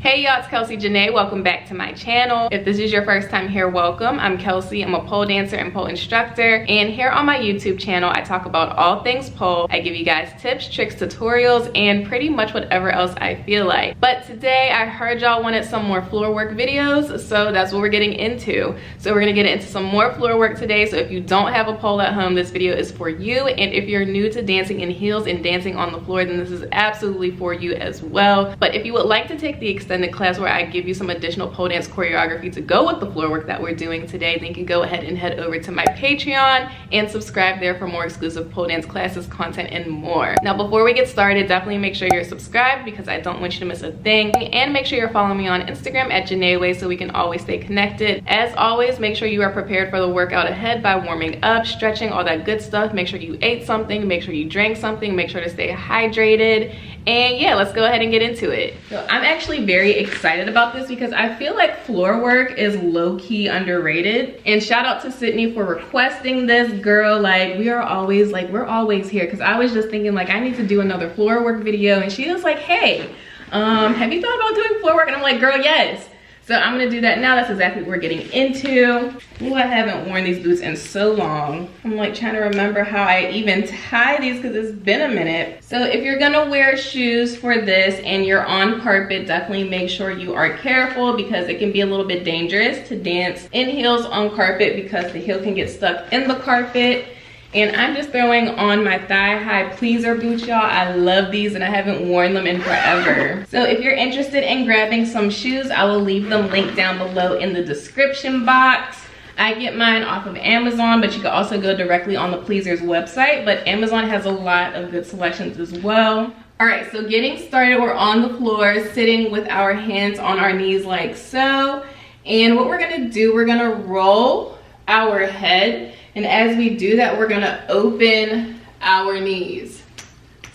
Hey y'all, it's Kelsey Janay. Welcome back to my channel. If this is your first time here, welcome. I'm Kelsey. I'm a pole dancer and pole instructor. And here on my YouTube channel, I talk about all things pole. I give you guys tips, tricks, tutorials, and pretty much whatever else I feel like. But today I heard y'all wanted some more floor work videos, so that's what we're getting into. So we're gonna get into some more floor work today. So if you don't have a pole at home, this video is for you. And if you're new to dancing in heels and dancing on the floor, then this is absolutely for you as well. But if you would like to take the extended class where I give you some additional pole dance choreography to go with the floor work that we're doing today, then you can go ahead and head over to my Patreon and subscribe there for more exclusive pole dance classes, content, and more. Now before we get started, definitely make sure you're subscribed because I don't want you to miss a thing, and make sure you're following me on Instagram at Janay so we can always stay connected. As always, make sure you are prepared for the workout ahead by warming up, stretching, all that good stuff. Make sure you ate something, make sure you drank something, make sure to stay hydrated, and yeah, let's go ahead and get into it. So I'm actually very excited about this because I feel like floor work is low-key underrated, and shout out to Sydney for requesting this. Girl, like we're always here, because I was just thinking like I need to do another floor work video, and she was like, hey, have you thought about doing floor work? And I'm like, girl, yes. So I'm gonna do that now. That's exactly what we're getting into. Ooh, I haven't worn these boots in so long. I'm like trying to remember how I even tie these because it's been a minute. So if you're gonna wear shoes for this and you're on carpet, definitely make sure you are careful because it can be a little bit dangerous to dance in heels on carpet because the heel can get stuck in the carpet. And I'm just throwing on my thigh-high pleaser boots, y'all. I love these and I haven't worn them in forever. So if you're interested in grabbing some shoes, I will leave them linked down below in the description box. I get mine off of Amazon, but you can also go directly on the Pleasers website, but Amazon has a lot of good selections as well. All right, so getting started, we're on the floor, sitting with our hands on our knees like so. And what we're gonna do, we're gonna roll our head. And as we do that, we're gonna open our knees.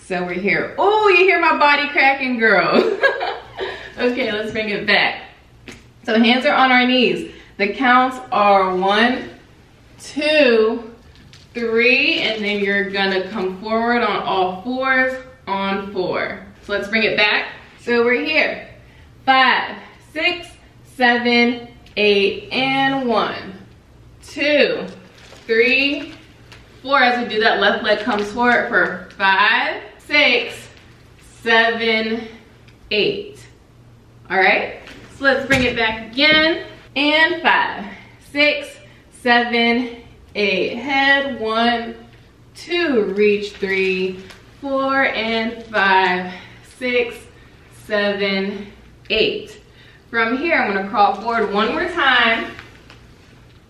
So we're here. Oh, you hear my body cracking, girl. Okay, let's bring it back. So hands are on our knees. The counts are 1, 2, 3, and then you're gonna come forward on all fours on 4. So let's bring it back. So we're here. 5, 6, 7, 8, and 1, 2, 3, 4. As we do that, left leg comes forward for 5, 6, 7, 8. All right, so let's bring it back again. And 5, 6, 7, 8. Head 1, 2, reach 3, 4, and 5, 6, 7, 8. From here, I'm gonna crawl forward one more time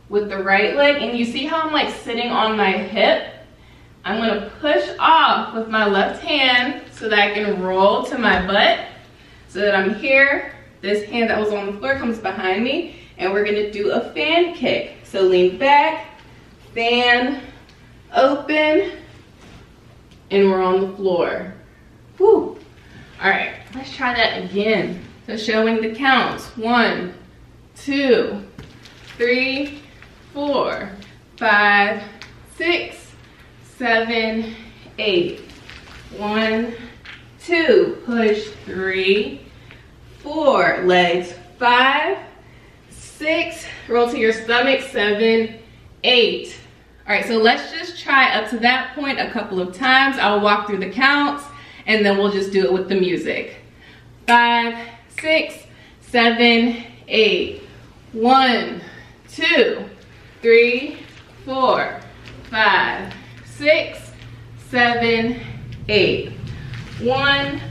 with the right leg, and you see how I'm like sitting on my hip? I'm gonna push off with my left hand so that I can roll to my butt so that I'm here. This hand that was on the floor comes behind me, and we're gonna do a fan kick. So lean back, fan, open, and we're on the floor. Whew. All right, let's try that again. So showing the counts, 1, 2, 3, 4, 5, 6, 7, 8. 1, 2, push 3, 4, legs 5, 6, roll to your stomach 7, 8. All right, so let's just try up to that point a couple of times. I'll walk through the counts and then we'll just do it with the music. 5, 6, 7, 8. 1, 2, 3, 4, 5, 6, 7, 8. 1,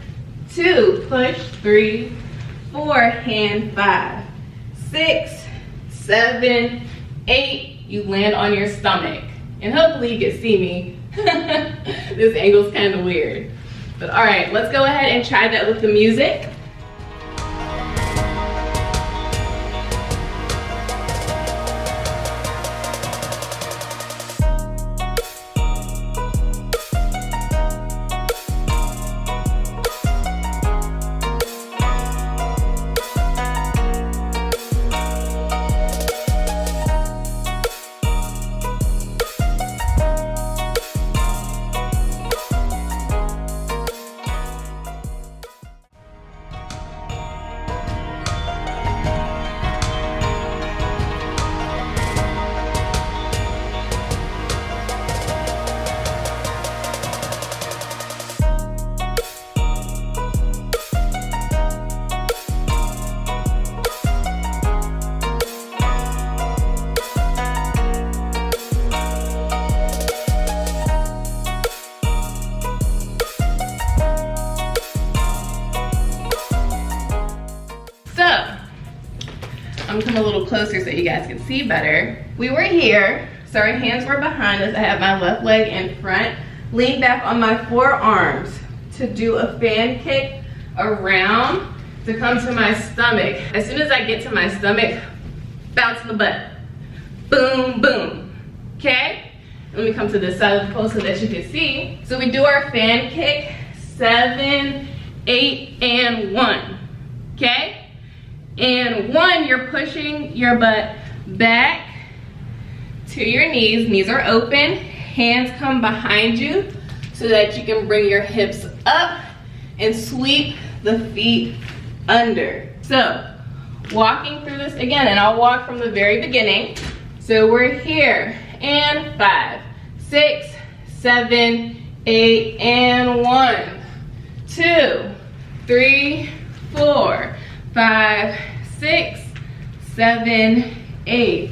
2, push 3, 4, hand 5, 6, 7, 8. You land on your stomach, and hopefully you can see me. This angle's kind of weird, but all right, let's go ahead and try that with the music. I'm gonna come a little closer so you guys can see better. We were here, so our hands were behind us. I had my left leg in front, lean back on my forearms to do a fan kick around to come to my stomach. As soon as I get to my stomach, bounce in the butt. Boom, boom, okay? Let me come to this side of the pole so that you can see. So we do our fan kick, 7, 8, and 1, okay? And 1, you're pushing your butt back to your knees. Knees are open, hands come behind you so that you can bring your hips up and sweep the feet under. So, walking through this again, and I'll walk from the very beginning. So we're here, and 5, 6, 7, 8, and 1, 2, 3, 4, 5, 6, 7, 8,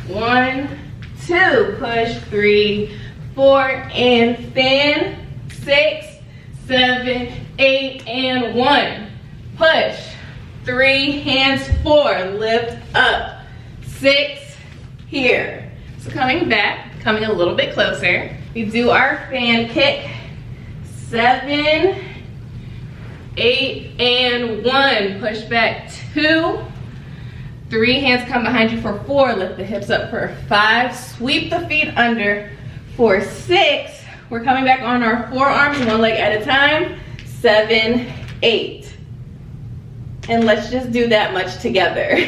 1, 2, push, 3, 4, and fan, 6, 7, 8, and 1, push, 3, hands 4, lift up, 6, here. So coming back, coming a little bit closer, we do our fan kick, 7, 8, and 1, push back, 2, 3, hands come behind you for 4, lift the hips up for 5, sweep the feet under for 6, we're coming back on our forearms, 1 leg at a time, 7, 8. And let's just do that much together.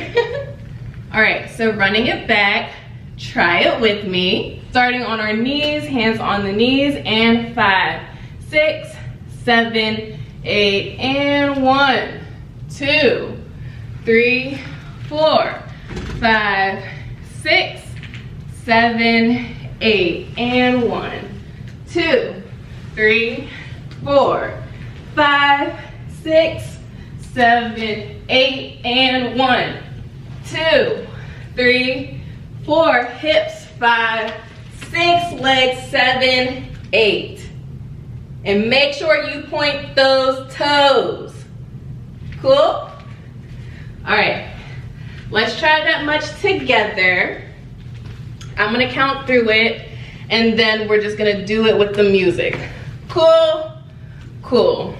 All right, so running it back, try it with me. Starting on our knees, hands on the knees, and 5, 6, 7, 8, and 1, 2, 3, 4, 5, 6, 7, 8, and 1, 2, 3, 4, 5, 6, 7, 8, and 1, 2, 3, 4, hips, 5, 6, legs, 7, 8. And make sure you point those toes. Cool? All right, let's try that much together. I'm gonna count through it, and then we're just gonna do it with the music. Cool? Cool.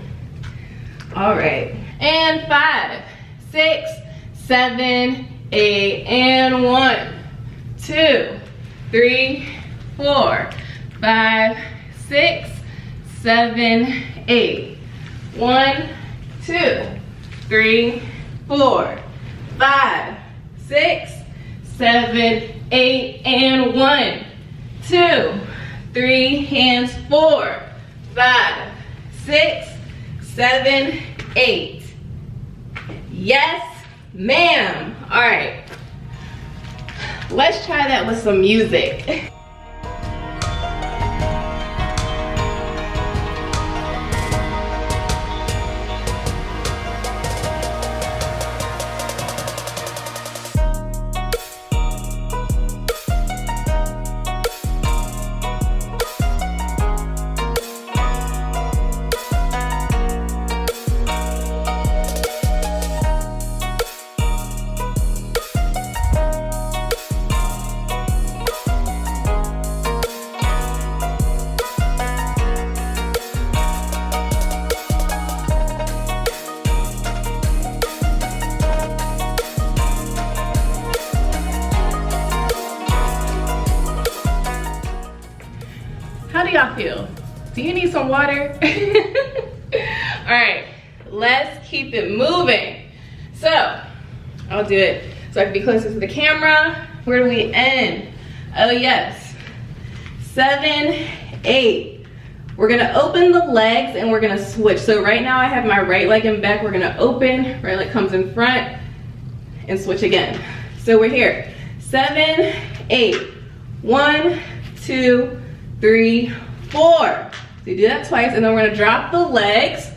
All right, and 5, 6, 7, 8, and 1, 2, 3, 4, 5, 6, 7, 8. 1, 2, 3, 4, 5, 6, 7, 8, and 1, 2, 3, hands 4, 5, 6, 7, 8. Yes, ma'am. All right. Let's try that with some music. How do y'all feel? Do you need some water? All right, let's keep it moving. So, I'll do it so I can be closer to the camera. Where do we end? Oh yes, 7, 8. We're gonna open the legs and we're gonna switch. So right now I have my right leg in back. We're gonna open, right leg comes in front and switch again. So we're here, 7, 8. 1, 2, 3, 4. So you do that twice, and then we're gonna drop the legs,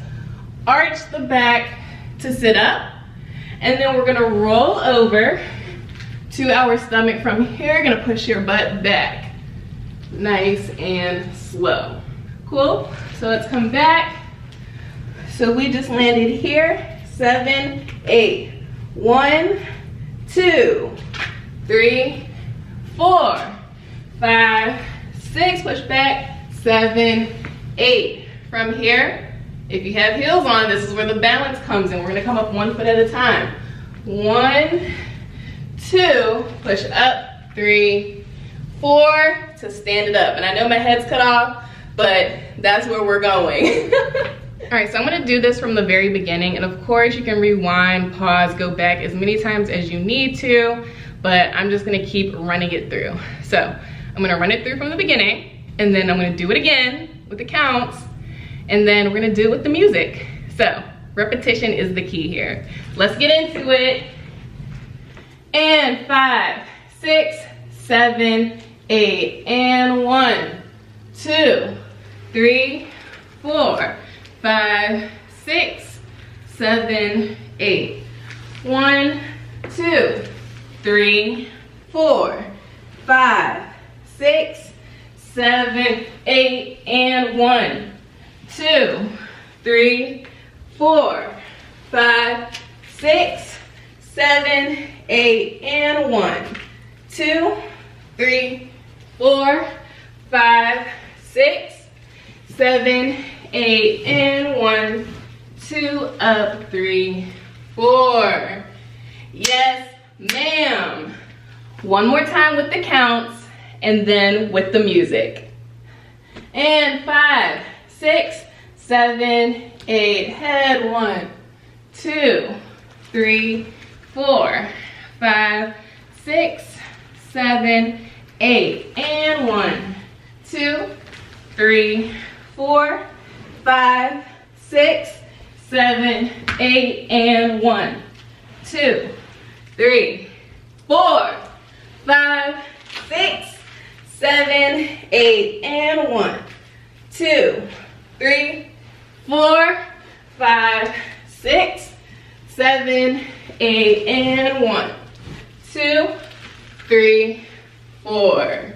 arch the back to sit up, and then we're gonna roll over to our stomach. From here, gonna push your butt back. Nice and slow. Cool? So let's come back. So we just landed here, 7, 8. 1, 2, 3, 4, 5, 6, push back, 7, 8. From here, if you have heels on, this is where the balance comes in. We're gonna come up 1 foot at a time. 1, 2, push up, 3, 4, to stand it up. And I know my head's cut off, but that's where we're going. All right, so I'm gonna do this from the very beginning, and of course you can rewind, pause, go back as many times as you need to, but I'm just gonna keep running it through. So I'm gonna run it through from the beginning, and then I'm gonna do it again with the counts, and then we're gonna do it with the music. So repetition is the key here. Let's get into it. And 5, 6, 7, 8, and 1, 2, 3, 4, 5, 6, 7, 8. 1, 2, 3, 4, 5, 6, 7, 8, and 1, 2, 3, 4, 5, 6, 7, 8, and 1, 2, 3, 4, 5, 6, 7, 8, and 1, 2, up, 3, 4. Yes, ma'am. One more time with the counts, and then with the music. And 5, 6, 7, 8, head, 1, 2, 3, 4, 5, 6, 7, 8, and 1, 2, 3, 4, 5, 6, 7, 8, and 1, 2, 3, 4, 5, 6, 7, 8, and 1, 2, 3, 4, 5, 6, 7, 8, and 1, 2, 3, 4.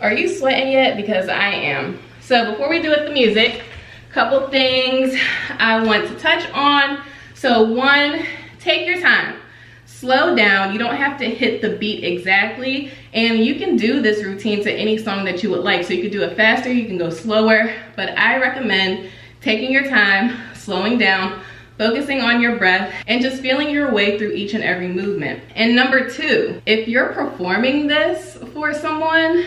Are you sweating yet? Because I am. So before we do it, the music, a couple things I want to touch on. So 1, take your time. Slow down. You don't have to hit the beat exactly, and you can do this routine to any song that you would like. So you could do it faster, you can go slower, but I recommend taking your time, slowing down, focusing on your breath, and just feeling your way through each and every movement. And number 2, if you're performing this for someone,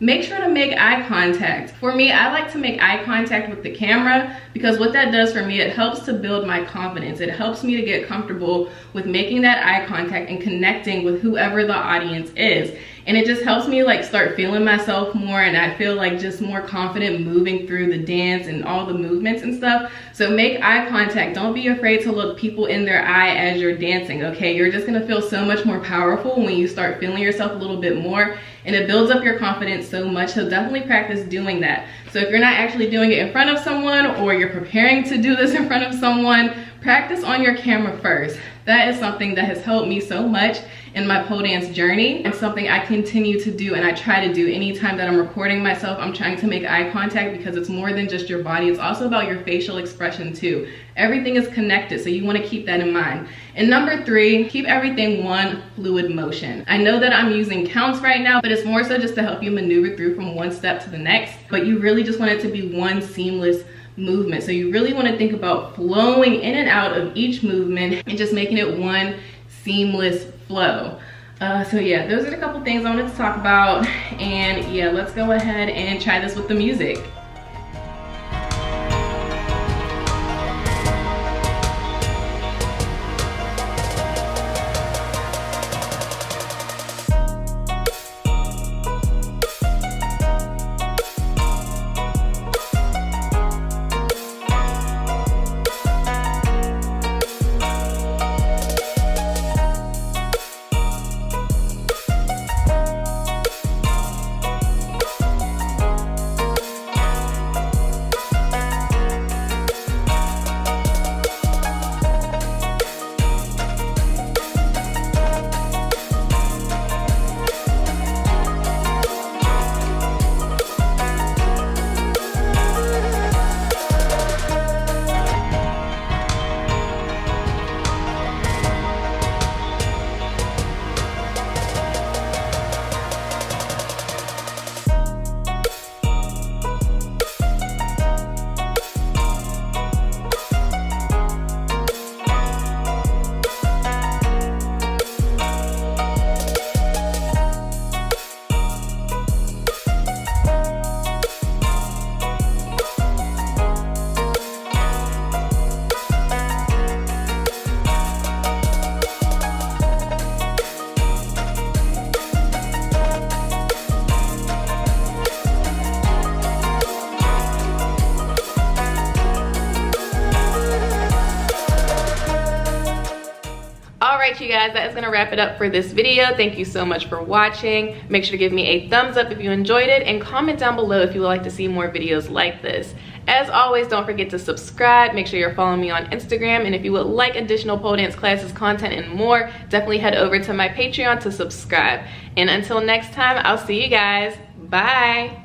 make sure to make eye contact. For me, I like to make eye contact with the camera because what that does for me, it helps to build my confidence. It helps me to get comfortable with making that eye contact and connecting with whoever the audience is. And it just helps me like start feeling myself more, and I feel like just more confident moving through the dance and all the movements and stuff. So make eye contact. Don't be afraid to look people in their eye as you're dancing, okay? You're just gonna feel so much more powerful when you start feeling yourself a little bit more, and it builds up your confidence so much. So definitely practice doing that. So if you're not actually doing it in front of someone, or you're preparing to do this in front of someone, practice on your camera first. That is something that has helped me so much in my pole dance journey, and something I continue to do and I try to do anytime that I'm recording myself. I'm trying to make eye contact because it's more than just your body, it's also about your facial expression too. Everything is connected, so you want to keep that in mind. And number 3, keep everything one fluid motion. I know that I'm using counts right now, but it's more so just to help you maneuver through from one step to the next, but you really just want it to be one seamless movement. So you really want to think about flowing in and out of each movement and just making it one seamless flow. So yeah, those are a couple things I wanted to talk about, and yeah, let's go ahead and try this with the music. Alright you guys, that is gonna wrap it up for this video. Thank you so much for watching. Make sure to give me a thumbs up if you enjoyed it, and comment down below if you would like to see more videos like this. As always, don't forget to subscribe. Make sure you're following me on Instagram, and if you would like additional pole dance classes, content, and more, definitely head over to my Patreon to subscribe. And until next time, I'll see you guys. Bye.